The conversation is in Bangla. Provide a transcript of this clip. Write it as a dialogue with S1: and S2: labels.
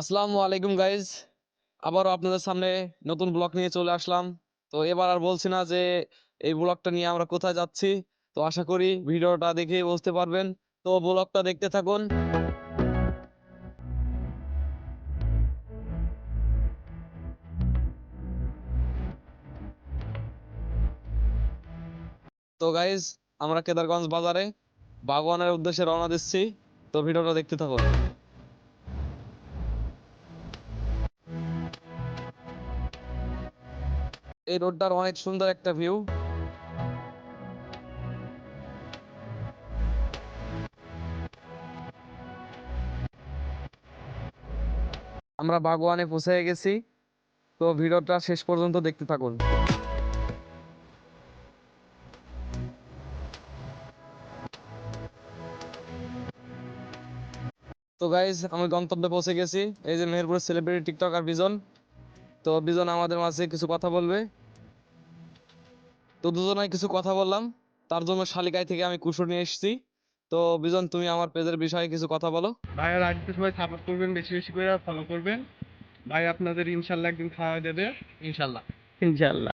S1: আসসালামু আলাইকুম গাইজ, আবারও আপনাদের সামনে নতুন ব্লগ নিয়ে চলে আসলাম। তো এবার আর বলছি না যে এই ব্লগটা নিয়ে আমরা কোথায় যাচ্ছি। তো আশা করি ভিডিওটা দেখে বুঝতে পারবেন। তো ব্লগটা দেখতে থাকুন। তো গাইজ, আমরা কেদারগঞ্জ বাজারে বাগওয়ানের উদ্দেশ্যে রওনা দিচ্ছি। তো ভিডিওটা দেখতে থাকুন। এই রোডটার অনেক সুন্দর একটা ভিউ। আমরা বাগওয়ানে পৌঁছে গেছি। তো ভিডিওটা শেষ পর্যন্ত দেখতে থাকুন। তো গাইজ, আমি গন্তব্যে পৌঁছে গেছি। এই যে মেহেরপুরের সেলিব্রিটি টিকটকার বিজন। তো বিজন আমাদের মাঝে কিছু কথা বলবে। তো দুজনে কিছু কথা বললাম, তার জন্য শালিকায় থেকে আমি কুশো নিয়ে এসেছি। তো বিজন, তুমি আমার পেজের বিষয়ে কিছু কথা বলো।
S2: ভাইয়া রাজনীতি সবাই সাপোর্ট করবেন, বেশি বেশি করে ফলো করবেন। ভাই আপনাদের ইনশাল্লাহ একদিন খাওয়া দেবে। ইনশাল্লাহ। ইনশাল্লাহ।